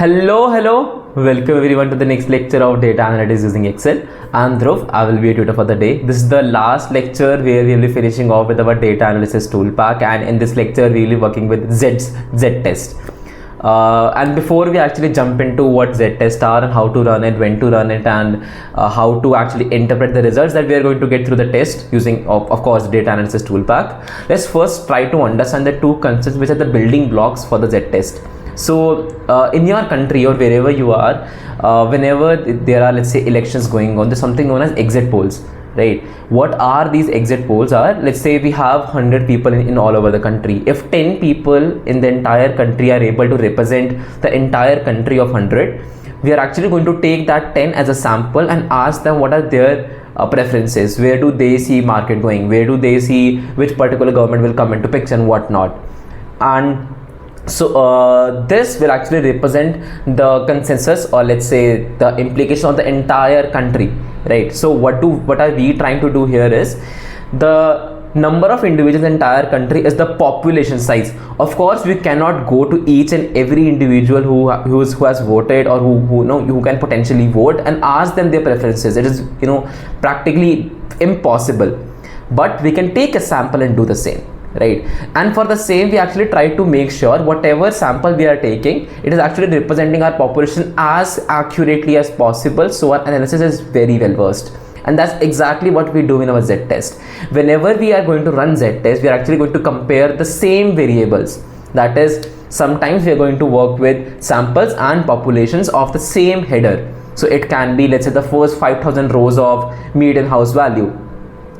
Hello. Welcome everyone to the next lecture of data analytics using Excel. I'm Dhruv. I will be your tutor for the day. This is the last lecture where we will be finishing off with our data analysis tool pack, and in this lecture we will be working with Z-test. And before we actually jump into what Z-tests are and how to run it, when to run it, and how to actually interpret the results that we are going to get through the test using of course data analysis tool pack, let's first try to understand the two concepts which are the building blocks for the Z-test. So in your country or wherever you are, whenever there are, let's say, elections going on, there's something known as exit polls, right? What are these exit polls are? Let's say we have 100 people in all over the country. If 10 people in the entire country are able to represent the entire country of 100, we are actually going to take that 10 as a sample and ask them what are their preferences, where do they see market going, where do they see which particular government will come into picture and whatnot. And so this will actually represent the consensus, or let's say the implication of the entire country, right? So what are we trying to do here is the number of individuals in the entire country is the population size. Of course, we cannot go to each and every individual who has voted or who can potentially vote and ask them their preferences. It is practically impossible, but we can take a sample and do the same, right? And for the same, we actually try to make sure whatever sample we are taking, it is actually representing our population as accurately as possible, so our analysis is very well versed. And that's exactly what we do in our Z-test. Whenever we are going to run Z-test, we are actually going to compare the same variables. That is, sometimes we are going to work with samples and populations of the same header. So it can be, let's say, the first 5,000 rows of median house value.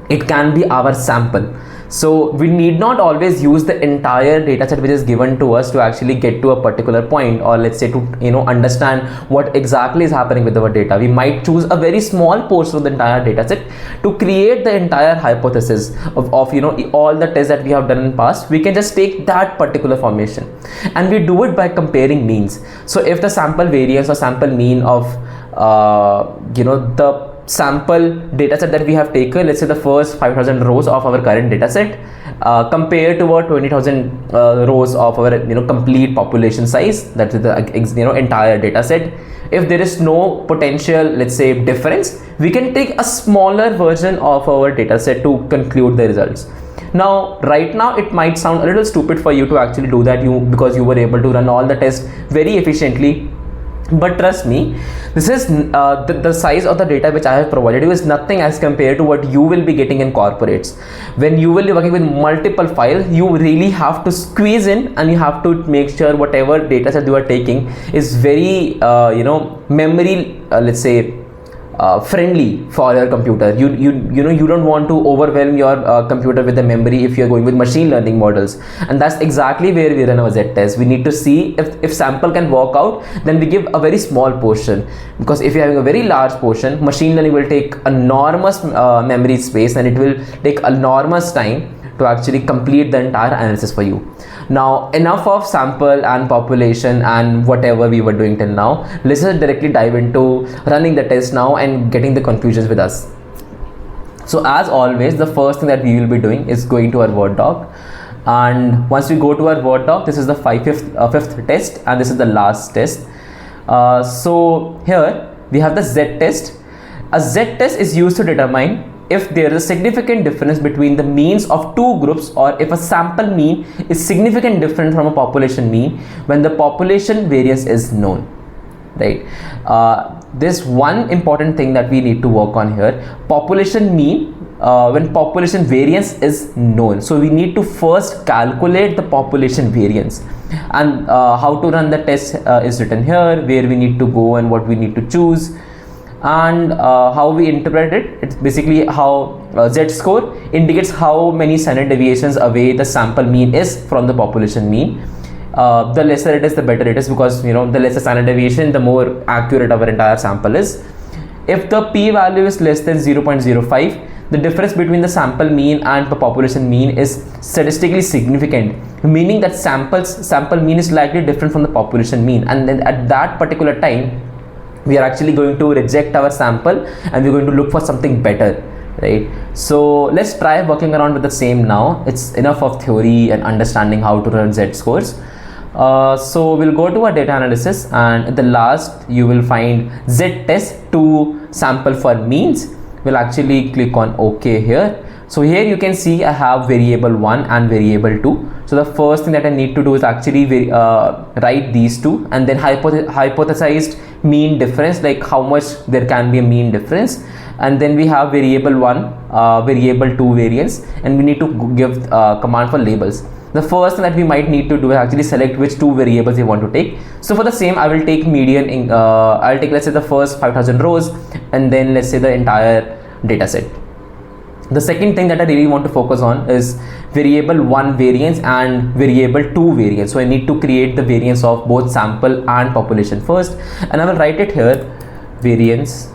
It can be our sample. So we need not always use the entire data set which is given to us to actually get to a particular point, or let's say to understand what exactly is happening with our data. We might choose a very small portion of the entire data set to create the entire hypothesis of all the tests that we have done in past. We can just take that particular formation, and we do it by comparing means. So if the sample variance or sample mean of the sample data set that we have taken, let's say the first 5,000 rows of our current data set compared to our 20,000 rows of our complete population size, that is the entire data set. If there is no potential, let's say, difference, we can take a smaller version of our data set to conclude the results. Now, right now, it might sound a little stupid for you to actually do that because you were able to run all the tests very efficiently. But trust me, this is the size of the data which I have provided you is nothing as compared to what you will be getting in corporates. When you will be working with multiple files, you really have to squeeze in, and you have to make sure whatever data set you are taking is very memory, let's say, friendly for your computer. You don't want to overwhelm your computer with the memory if you're going with machine learning models, and that's exactly where we run our Z-test. We need to see if sample can work out, then we give a very small portion, because if you're having a very large portion, machine learning will take enormous memory space, and it will take enormous time to actually complete the entire analysis for you. Now, enough of sample and population and whatever we were doing till now. Let's just directly dive into running the test now and getting the conclusions with us. So as always, the first thing that we will be doing is going to our Word doc. And once we go to our Word doc, this is the fifth test, and this is the last test. So here we have the Z-test. A Z-test is used to determine if there is a significant difference between the means of two groups, or if a sample mean is significant different from a population mean when the population variance is known, right? There's one important thing that we need to work on here. Population mean when population variance is known. So we need to first calculate the population variance, and how to run the test is written here, where we need to go and what we need to choose. And how we interpret it, it's basically how Z-score indicates how many standard deviations away the sample mean is from the population mean. The lesser it is, the better it is, because the lesser standard deviation, the more accurate our entire sample is. If the p-value is less than 0.05, the difference between the sample mean and the population mean is statistically significant, meaning that sample mean is slightly different from the population mean, and then at that particular time we are actually going to reject our sample and we're going to look for something better, right? So let's try working around with the same now. It's enough of theory and understanding how to run Z-scores. So we'll go to our data analysis, and at the last you will find z test to sample for means. We'll actually click on OK here. So here you can see I have variable 1 and variable 2. So the first thing that I need to do is actually write these two, and then hypothesized mean difference, like how much there can be a mean difference. And then we have variable 1, variable 2 variance, and we need to give command for labels. The first thing that we might need to do is actually select which two variables we want to take. So for the same, I will take median, I'll take, let's say, the first 5000 rows, and then let's say the entire data set. The second thing that I really want to focus on is variable 1 variance and variable 2 variance. So I need to create the variance of both sample and population first, and I will write it here, variance.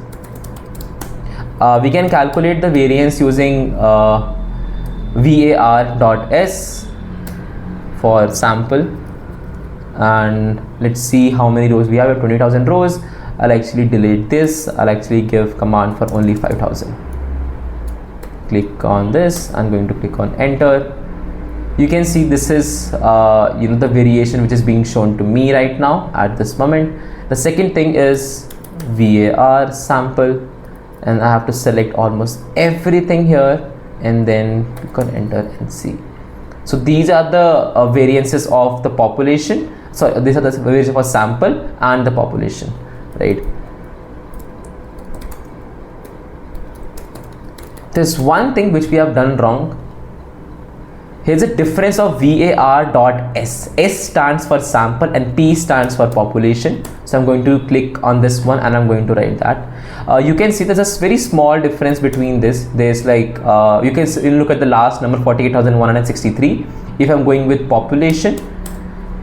We can calculate the variance using var.s for sample, and let's see how many rows we have. At 20,000 rows. I'll actually delete this. I'll actually give command for only 5,000. Click on this. I'm going to click on enter. You can see this is the variation which is being shown to me right now at this moment. The second thing is var sample, and I have to select almost everything here, and then click on enter and see. So these are the variances of the population. So these are the variances for sample and the population, right? There's one thing which we have done wrong. Here's a difference of var.s. S stands for sample and P stands for population. So I'm going to click on this one, and I'm going to write that. You can see there's a very small difference between this. There's like, you can look at the last number, 48,163. If I'm going with population,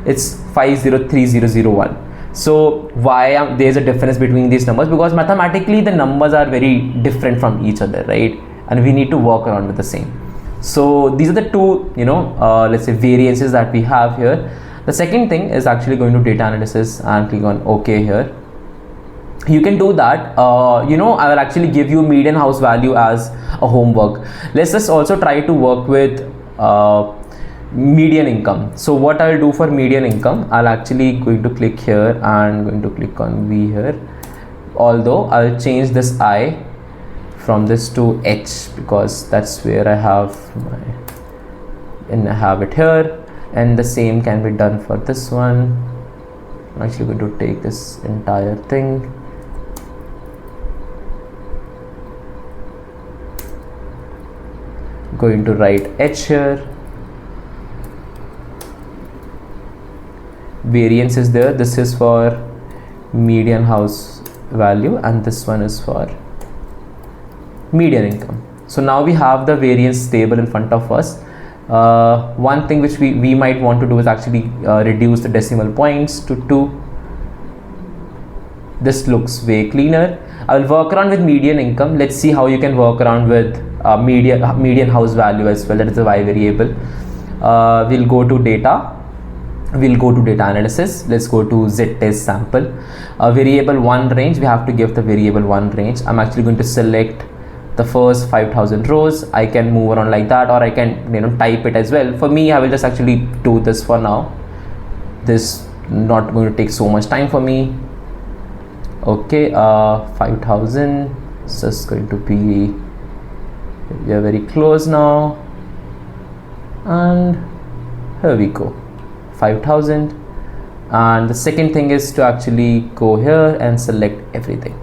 it's 503001. So why there's a difference between these numbers? Because mathematically the numbers are very different from each other, right? And we need to work around with the same. So these are the two, let's say, variances that we have here. The second thing is actually going to data analysis and click on OK here. You can do that. I will actually give you median house value as a homework. Let's just also try to work with median income. So what I'll do for median income, I'll actually going to click here and going to click on V here. Although I'll change this I from this to H, because that's where I have and I have it here, and the same can be done for this one. I'm actually going to take this entire thing, going to write H here. Variance is there. This is for median house value, and this one is for median income. So now we have the variance table in front of us. One thing which we might want to do is actually reduce the decimal points to 2. This looks way cleaner. I will work around with median income. Let's see how you can work around with median house value as well. That is a Y variable. We'll go to data. We'll go to data analysis. Let's go to z test sample. Variable 1 range. We have to give the variable 1 range. I'm actually going to select the first 5,000 rows. I can move around like that, or I can type it as well. For me, I will just actually do this for now. This not going to take so much time for me. Okay, 5,000. It's just going to be, we are very close now, and here we go, 5,000. And the second thing is to actually go here and select everything.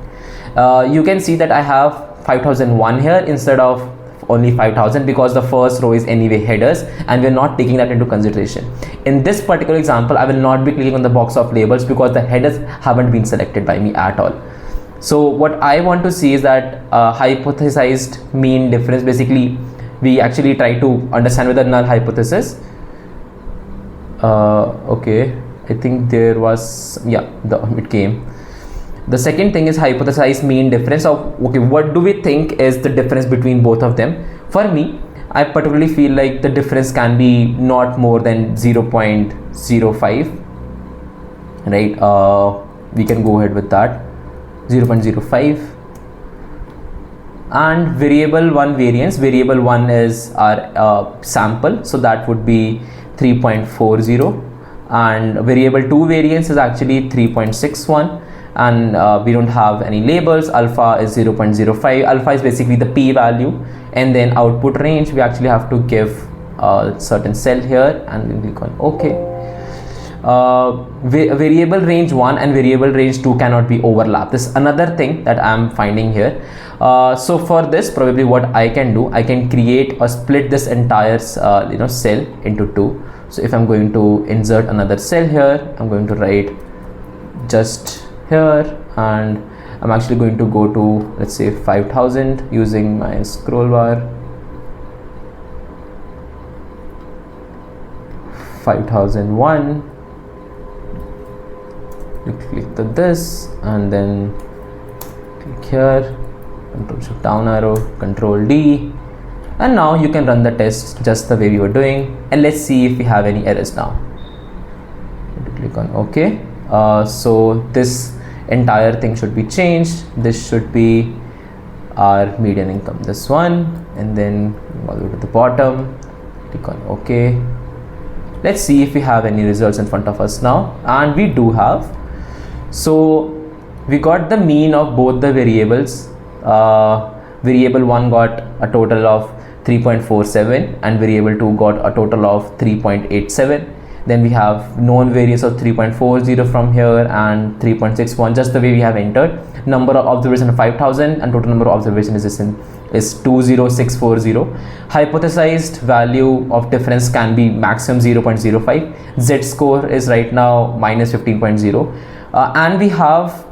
You can see that I have 5,001 here instead of only 5,000, because the first row is anyway headers, and we're not taking that into consideration. In this particular example, I will not be clicking on the box of labels because the headers haven't been selected by me at all. So what I want to see is that hypothesized mean difference. Basically, we actually try to understand with the null hypothesis. Okay, I think there was, it came. The second thing is hypothesized mean difference of, okay, what do we think is the difference between both of them? For me, I particularly feel like the difference can be not more than 0.05, right? We can go ahead with that, 0.05. And variable 1 variance, variable 1 is our sample, so that would be 3.40. and variable 2 variance is actually 3.61, and we don't have any labels. Alpha is 0.05. Alpha is basically the p value, and then output range we actually have to give a certain cell here, and then click on OK. Variable range 1 and variable range 2 cannot be overlapped. This is another thing that I'm finding here. So for this, probably what I can do, I can create or split this entire cell into two. So if I'm going to insert another cell here, I'm going to write just here, and I'm actually going to go to, let's say, 5000 using my scroll bar. 5001. Click on this, and then click here, Control Shift down arrow, Control D, and now you can run the test just the way we were doing, and let's see if we have any errors now. Click on OK. So this entire thing should be changed. This should be our median income, this one, and then all the way to the bottom. Click on OK. Let's see if we have any results in front of us now, and we do have. So we got the mean of both the variables. Variable 1 got a total of 3.47 and variable 2 got a total of 3.87. Then we have known variance of 3.40 from here and 3.61, just the way we have entered. Number of observations 5000 and total number of observations is 20640. Hypothesized value of difference can be maximum 0.05. Z score is right now minus 15.0. And we have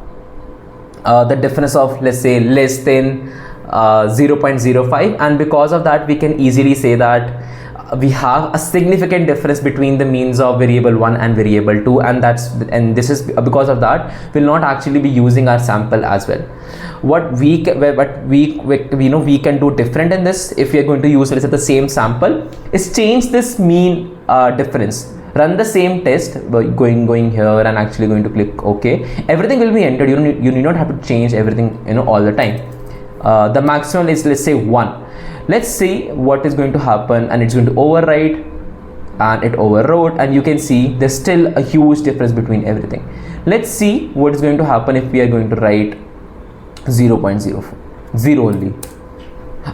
the difference of, let's say, less than 0.05, and because of that we can easily say that we have a significant difference between the means of variable 1 and variable 2, and this is because of that we'll not actually be using our sample as well. What we can do different in this, if we are going to use, let's say, the same sample, is change this mean difference. Run the same test by going here and actually going to click OK. Everything will be entered. You need not have to change everything all the time. The maximum is, let's say, 1. Let's see what is going to happen, and it's going to overwrite, and it overwrote, and you can see there's still a huge difference between everything. Let's see what is going to happen if we are going to write 0.0 only.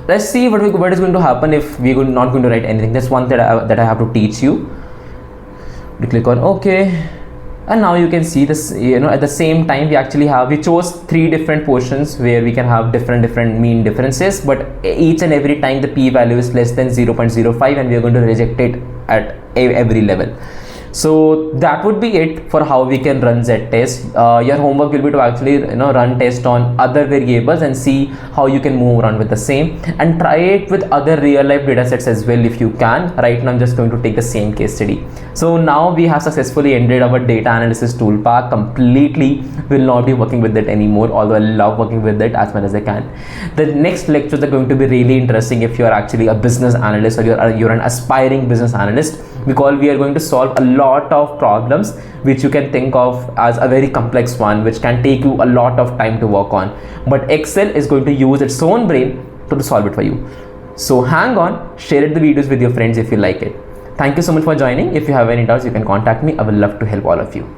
Let's see what is going to happen if we are not going to write anything. That's one that I have to teach you. We click on OK, and now you can see this. At the same time we chose 3 different portions where we can have different mean differences, but each and every time the p value is less than 0.05, and we are going to reject it at every level. So that would be it for how we can run z-test. Your homework will be to actually run test on other variables and see how you can move around with the same, and try it with other real life data sets as well if you can. Right now I'm just going to take the same case study. So now we have successfully ended our data analysis toolpath completely. Will not be working with it anymore, although I love working with it as much as I can. The next lectures are going to be really interesting if you are actually a business analyst or you're an aspiring business analyst, because we are going to solve a lot of problems which you can think of as a very complex one, which can take you a lot of time to work on, but Excel is going to use its own brain to solve it for you. So hang on, share the videos with your friends if you like it. Thank you so much for joining. If you have any doubts, you can contact me. I will love to help all of you.